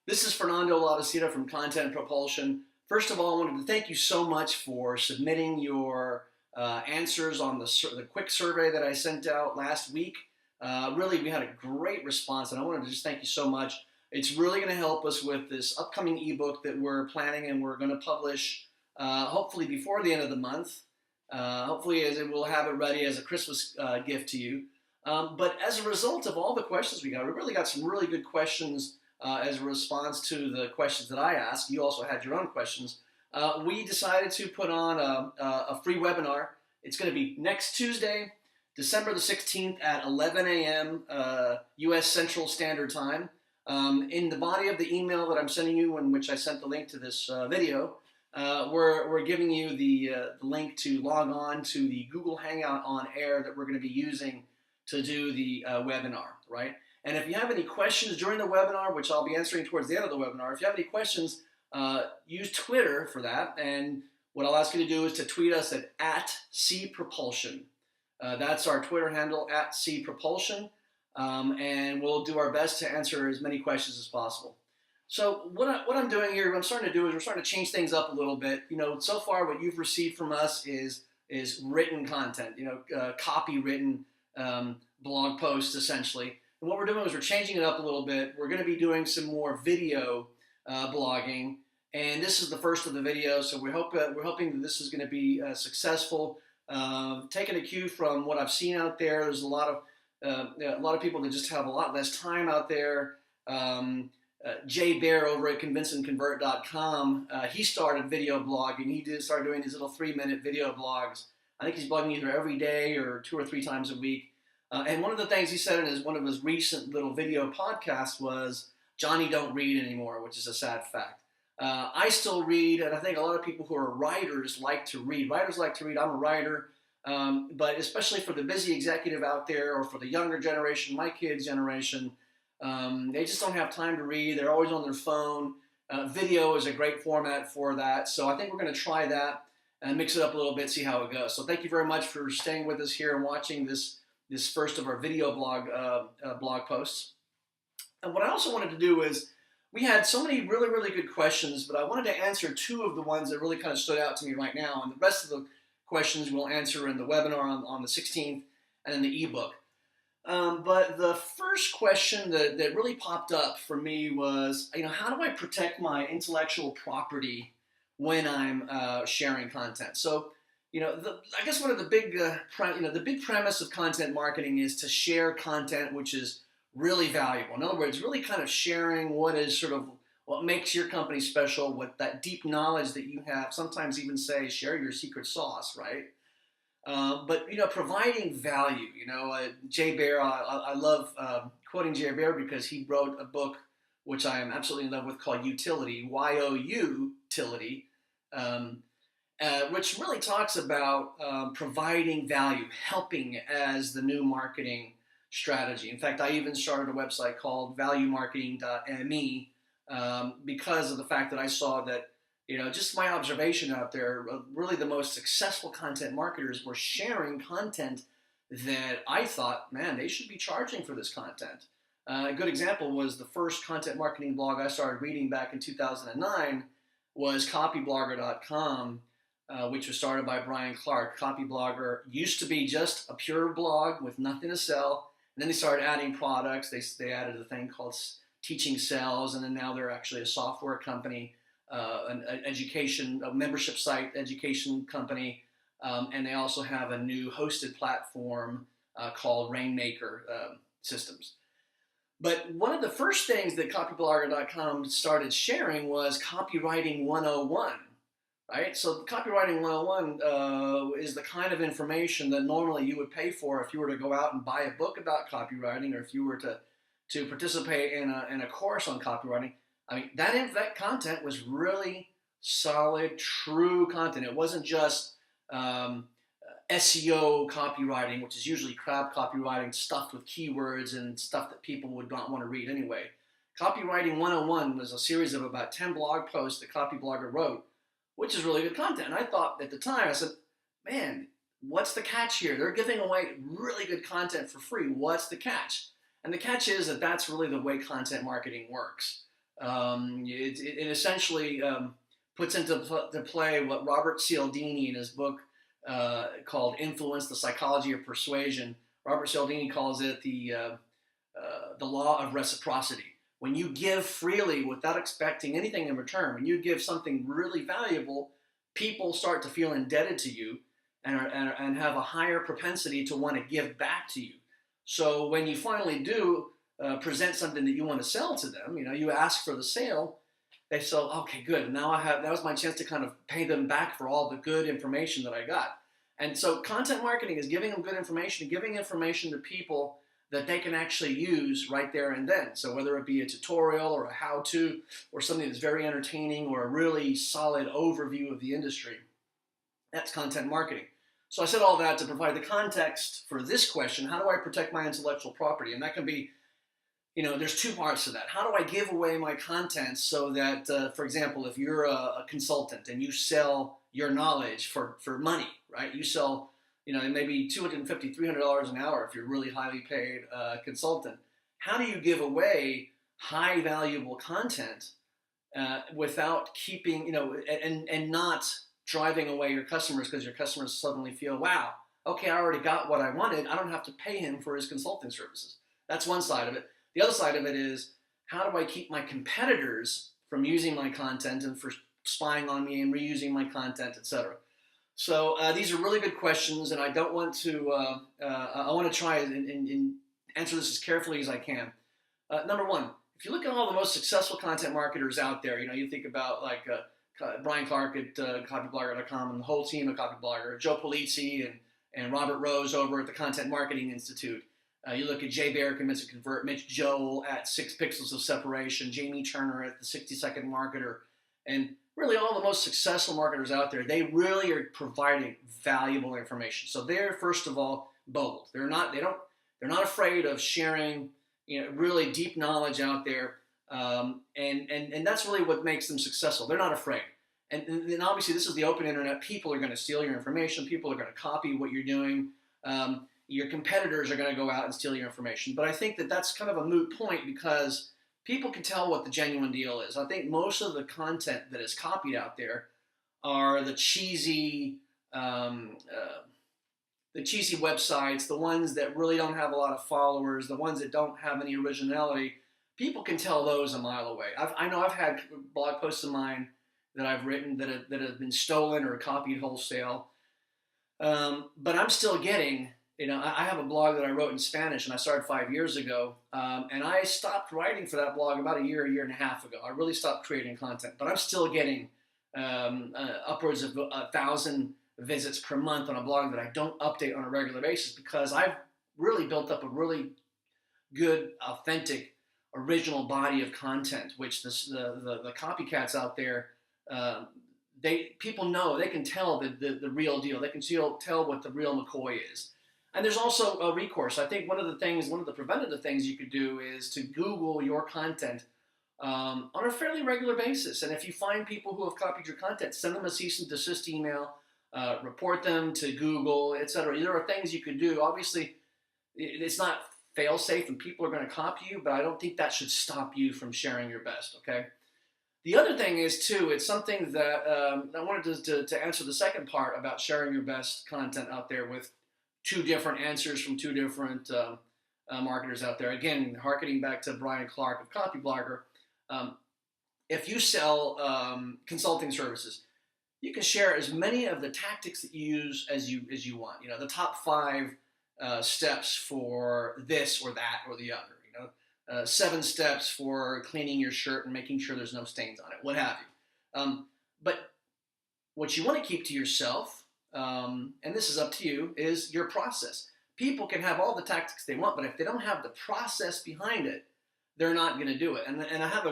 This is Fernando Lavacita from Content Propulsion. First of all, I wanted to thank you so much for submitting your answers on the quick survey that I sent out last week. Really, we had a great response, and I wanted to just thank you so much. It's really going to help us with this upcoming ebook that we're planning and we're going to publish hopefully before the end of the month. Hopefully, as it will have it ready as a Christmas gift to you. But as a result of all the questions we really got some really good questions as a response to the questions that I asked. You also had your own questions. We decided to put on a free webinar. It's going to be next Tuesday, December the 16th at 11 a.m. U.S. Central Standard Time. In the body of the email that I'm sending you, in which I sent the link to this video, we're giving you the link to log on to the Google Hangout on Air that we're going to be using to do the webinar, right? And if you have any questions during the webinar, which I'll be answering towards the end of the webinar, if you have any questions, use Twitter for that. And what I'll ask you to do is to tweet us at @CPropulsion. That's our Twitter handle, @CPropulsion. And we'll do our best to answer as many questions as possible. So what I'm doing here, what I'm starting to do is we're starting to change things up a little bit. You know, so far what you've received from us is written content, copywritten blog posts essentially. And what we're doing is we're changing it up a little bit. We're going to be doing some more video blogging, and this is the first of the videos. So we're hoping that this is going to be successful. Taking a cue from what I've seen out there, there's a lot of people that just have a lot less time out there. Jay Bear over at convinceandconvert.com, he started video blogging. He did start doing these little 3-minute video blogs. I think he's blogging either every day or 2 or 3 times a week. And one of the things he said in one of his recent little video podcasts was, Johnny don't read anymore, which is a sad fact. I still read, and I think a lot of people who are writers like to read. Writers like to read. I'm a writer. But especially for the busy executive out there or for the younger generation, my kids' generation, they just don't have time to read. They're always on their phone. Video is a great format for that. So I think we're going to try that and mix it up a little bit, see how it goes. So thank you very much for staying with us here and watching this first of our video blog posts. And what I also wanted to do is, we had so many really, really good questions, but I wanted to answer 2 of the ones that really kind of stood out to me right now. And the rest of the questions we'll answer in the webinar on the 16th and in the ebook. But the first question that really popped up for me was, how do I protect my intellectual property when I'm sharing content? So, I guess one of the big, the big premise of content marketing is to share content which is really valuable. In other words, really kind of sharing what makes your company special, what that deep knowledge that you have. Sometimes even say, share your secret sauce, right? But providing value. Jay Bear. I love quoting Jay Bear because he wrote a book which I am absolutely in love with called Utility, Y-O-U-Tility. Which really talks about providing value, helping as the new marketing strategy. In fact, I even started a website called valuemarketing.me because of the fact that I saw that, just my observation out there, really the most successful content marketers were sharing content that I thought, man, they should be charging for this content. A good example was the first content marketing blog I started reading back in 2009 was copyblogger.com. Which was started by Brian Clark. Copyblogger used to be just a pure blog with nothing to sell. And then they started adding products. They added a thing called Teaching Sells, and then now they're actually a software company, an education, a membership site education company, and they also have a new hosted platform called Rainmaker Systems. But one of the first things that copyblogger.com started sharing was copywriting 101. Right? So copywriting 101 is the kind of information that normally you would pay for if you were to go out and buy a book about copywriting, or if you were to participate in a course on copywriting. I mean, that content was really solid, true content. It wasn't just SEO copywriting, which is usually crap copywriting stuffed with keywords and stuff that people would not want to read anyway. Copywriting 101 was a series of about 10 blog posts that Copyblogger wrote, which is really good content. And I thought at the time, I said, man, what's the catch here? They're giving away really good content for free. What's the catch? And the catch is that that's really the way content marketing works. It essentially puts into play what Robert Cialdini in his book called Influence, the Psychology of Persuasion. Robert Cialdini calls it the law of reciprocity. When you give freely without expecting anything in return, when you give something really valuable, people start to feel indebted to you and have a higher propensity to want to give back to you. So when you finally do present something that you want to sell to them, you ask for the sale, they say, okay, good. Now that was my chance to kind of pay them back for all the good information that I got. And so content marketing is giving them good information, giving information to people that they can actually use right there and then. So whether it be a tutorial or a how-to or something that's very entertaining or a really solid overview of the industry, that's content marketing. So I said all that to provide the context for this question: how do I protect my intellectual property? And that can be, there's two parts to that. How do I give away my content so that, for example, if you're a consultant and you sell your knowledge for money, right? You sell, maybe $250, $300 an hour if you're a really highly paid consultant. How do you give away high valuable content without keeping, and not driving away your customers because your customers suddenly feel, wow, okay, I already got what I wanted. I don't have to pay him for his consulting services. That's one side of it. The other side of it is, how do I keep my competitors from using my content and for spying on me and reusing my content, etc.? So these are really good questions, and I don't want to, I want to try and answer this as carefully as I can. Number one, if you look at all the most successful content marketers out there, you think about like Brian Clark at copyblogger.com and the whole team at Copyblogger, Joe Polizzi and Robert Rose over at the Content Marketing Institute. You look at Jay Baer, Convince and Convert, Mitch Joel at 6 Pixels of Separation, Jamie Turner at the 60-Second Marketer, and really all the most successful marketers out there. They really are providing valuable information. So they're, first of all, bold. They're not afraid of sharing, really deep knowledge out there. And that's really what makes them successful. They're not afraid. And obviously this is the open internet. People are going to steal your information. People are going to copy what you're doing. Your competitors are going to go out and steal your information. But I think that that's kind of a moot point because people can tell what the genuine deal is. I think most of the content that is copied out there are the cheesy websites, the ones that really don't have a lot of followers, the ones that don't have any originality. People can tell those a mile away. I know I've had blog posts of mine that I've written that have been stolen or copied wholesale. But I'm still getting, I have a blog that I wrote in Spanish and I started 5 years ago. And I stopped writing for that blog about a year and a half ago. I really stopped creating content, but I'm still getting upwards of 1,000 visits per month on a blog that I don't update on a regular basis because I've really built up a really good, authentic, original body of content, which the copycats out there, people know, they can tell the real deal. They can tell what the real McCoy is. And there's also a recourse. I think one of the preventative things you could do is to Google your content on a fairly regular basis. And if you find people who have copied your content, send them a cease and desist email, report them to Google, etc. There are things you could do. Obviously, it's not fail-safe and people are going to copy you, but I don't think that should stop you from sharing your best, okay? The other thing is, too, it's something that I wanted to answer the second part about sharing your best content out there with two different answers from two different marketers out there. Again, harkening back to Brian Clark of Copyblogger, if you sell consulting services, you can share as many of the tactics that you use as you want. The top 5 steps for this or that or the other. 7 steps for cleaning your shirt and making sure there's no stains on it, what have you. But what you want to keep to yourself, and this is up to you, is your process. People can have all the tactics they want, but if they don't have the process behind it, they're not going to do it. And I have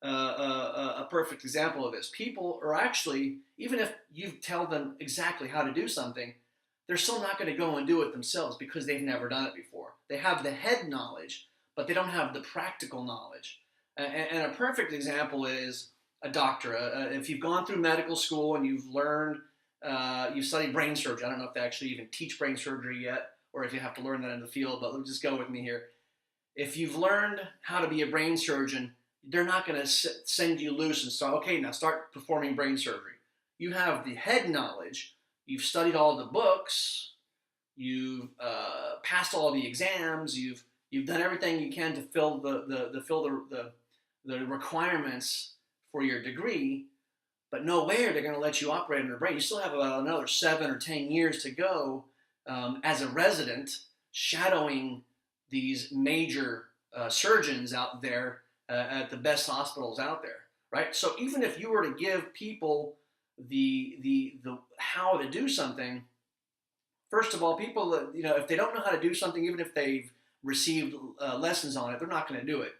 a perfect example of this. People are actually, even if you tell them exactly how to do something, they're still not going to go and do it themselves because they've never done it before. They have the head knowledge, but they don't have the practical knowledge. And a perfect example is a doctor. If you've gone through medical school and you've learned, you've studied brain surgery. I don't know if they actually even teach brain surgery yet, or if you have to learn that in the field, but let's just go with me here. If you've learned how to be a brain surgeon, they're not going to send you loose and start, okay, now start performing brain surgery. You have the head knowledge. You've studied all the books. You've passed all the exams. You've done everything you can to fill the requirements for your degree. But no way are they going to let you operate on your brain. You still have about another 7 or 10 years to go as a resident, shadowing these major surgeons out there at the best hospitals out there, right? So even if you were to give people the how to do something, first of all, people that, if they don't know how to do something, even if they've received lessons on it, they're not going to do it.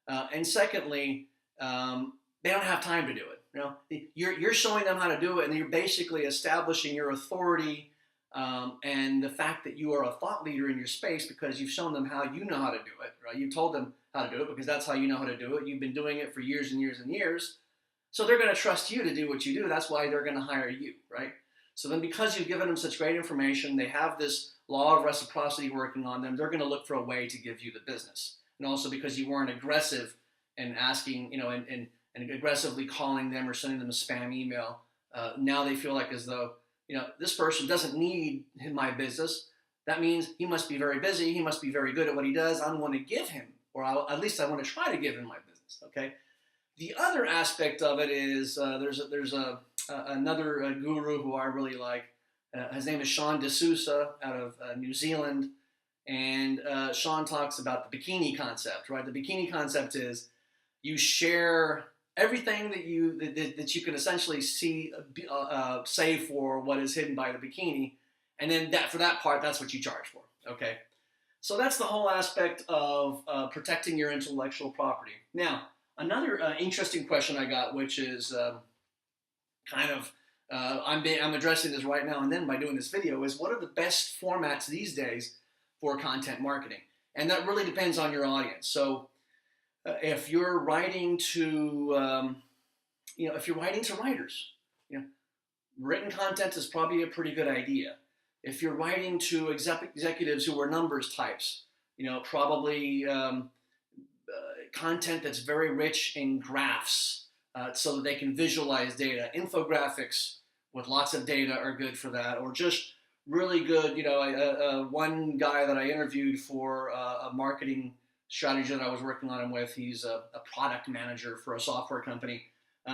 And secondly, they don't have time to do it. You're showing them how to do it, and you're basically establishing your authority and the fact that you are a thought leader in your space because you've shown them how you know how to do it. Right? You told them how to do it because that's how you know how to do it. You've been doing it for years and years and years. So they're going to trust you to do what you do. That's why they're going to hire you, right? So then because you've given them such great information, they have this law of reciprocity working on them, they're going to look for a way to give you the business. And also because you weren't aggressive in asking, and aggressively calling them or sending them a spam email, now they feel like as though, this person doesn't need my business. That means he must be very busy. He must be very good at what he does. I want to give him, or at least I want to try to give him my business, okay? The other aspect of it is there's another guru who I really like. His name is Sean D'Souza out of New Zealand, and Sean talks about the bikini concept. Right, the bikini concept is you share everything that you can essentially see, save for what is hidden by the bikini, and then for that part, that's what you charge for. Okay, so that's the whole aspect of protecting your intellectual property. Now, another interesting question I got, which is I'm addressing this right now and then by doing this video, is what are the best formats these days for content marketing? And that really depends on your audience. So if you're writing to, writers, written content is probably a pretty good idea. If you're writing to executives who are numbers types, probably content that's very rich in graphs so that they can visualize data. Infographics with lots of data are good for that, or just really good, one guy that I interviewed for a marketing strategy that I was working on him with, he's a product manager for a software company.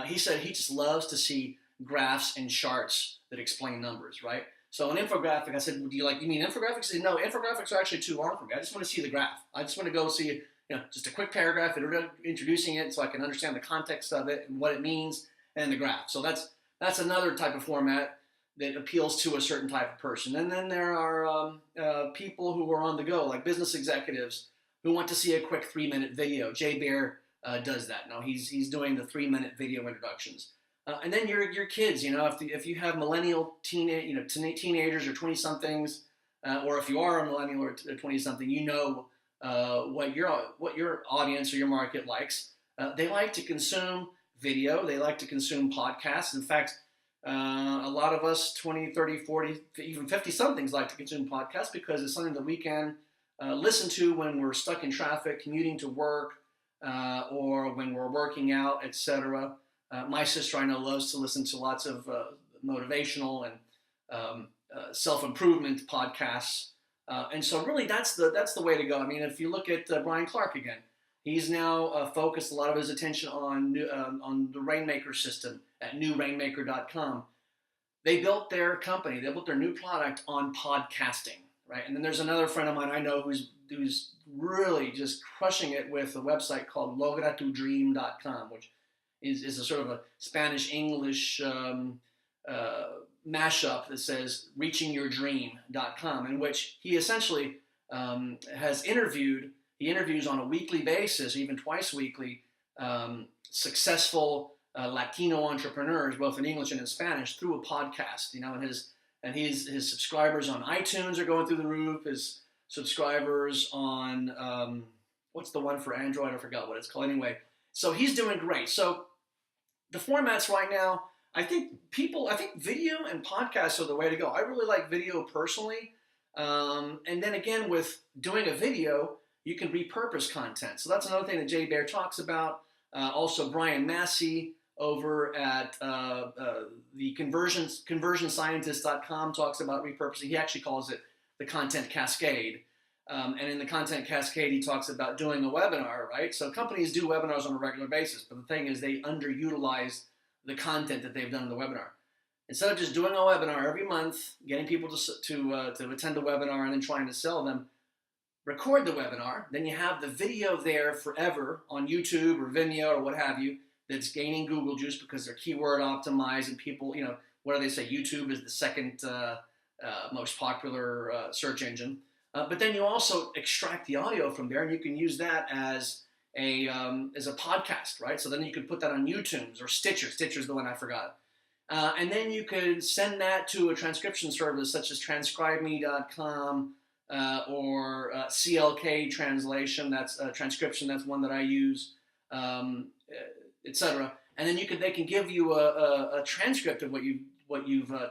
He said he just loves to see graphs and charts that explain numbers, right? So an infographic, I said, you mean infographics? He said, no, infographics are actually too long for me. I just want to see the graph. I just want to go see, just a quick paragraph introducing it so I can understand the context of it and what it means and the graph. So that's another type of format that appeals to a certain type of person. And then there are people who are on the go, like business executives who want to see a quick 3-minute video. Jay Baer does that. Now he's doing the 3-minute video introductions. And then your kids, if you have millennial teenagers or 20-somethings, or if you are a millennial or 20-something, what your audience or your market likes. They like to consume video. They like to consume podcasts. In fact, a lot of us 20, 30, 40, even 50-somethings like to consume podcasts because it's something that we can listen to when we're stuck in traffic, commuting to work, or when we're working out, etc. My sister, I know, loves to listen to lots of motivational and self-improvement podcasts. And so really that's the way to go. I mean, if you look at Brian Clark again, he's now focused a lot of his attention on the Rainmaker system at newrainmaker.com. They built their company, they built their new product on podcasting, right? And then there's another friend of mine I know who's really just crushing it with a website called logratudream.com, which is a sort of a Spanish-English mashup that says reachingyourdream.com, in which he essentially has interviews on a weekly basis, even twice weekly, successful Latino entrepreneurs, both in English and in Spanish, through a podcast. And his subscribers on iTunes are going through the roof. His subscribers on what's the one for Android? I forgot what it's called. Anyway, so he's doing great. So the formats right now, I think video and podcasts are the way to go. I really like video personally. And then again, with doing a video, you can repurpose content. So that's another thing that Jay Baer talks about. Also, Brian Massey over at the conversionscientist.com talks about repurposing. He actually calls it the content cascade. And in the content cascade, he talks about doing a webinar, right? So companies do webinars on a regular basis, but the thing is they underutilize the content that they've done in the webinar. Instead of just doing a webinar every month, getting people to attend the webinar and then trying to sell them, record the webinar. Then you have the video there forever on YouTube or Vimeo or what have you that's gaining Google juice because they're keyword optimized and people, what do they say? YouTube is the second most popular search engine. But then you also extract the audio from there, and you can use that as a podcast, right? So then you could put that on YouTube or Stitcher. Stitcher's the one I forgot. And then you could send that to a transcription service such as transcribeme.com or CLK translation. That's transcription. That's one that I use, etc. And then they can give you a transcript of what you've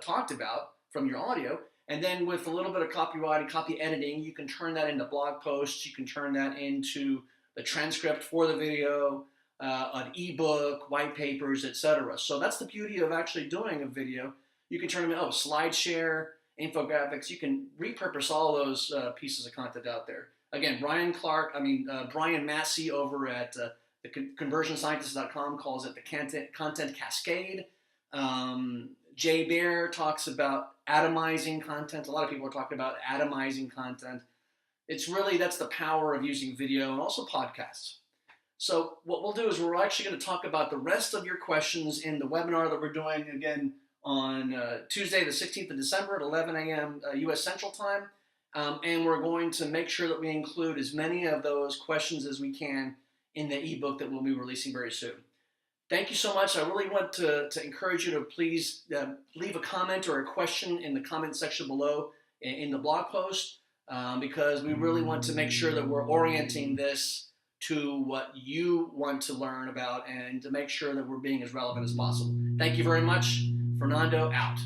talked about from your audio. And then with a little bit of copywriting, copy editing, you can turn that into blog posts. You can turn that into the transcript for the video, an ebook, white papers, etc. So that's the beauty of actually doing a video. You can turn them into SlideShare, infographics. You can repurpose all those pieces of content out there. Again, Brian Massey over at the conversionscientist.com calls it the content cascade. Jay Baer talks about atomizing content. A lot of people are talking about atomizing content. It's really, that's the power of using video and also podcasts. So what we'll do is we're actually going to talk about the rest of your questions in the webinar that we're doing again on Tuesday, the 16th of December at 11 a.m. U.S. Central Time. And we're going to make sure that we include as many of those questions as we can in the ebook that we'll be releasing very soon. Thank you so much. I really want to encourage you to please leave a comment or a question in the comment section below in the blog post because we really want to make sure that we're orienting this to what you want to learn about and to make sure that we're being as relevant as possible. Thank you very much. Fernando out.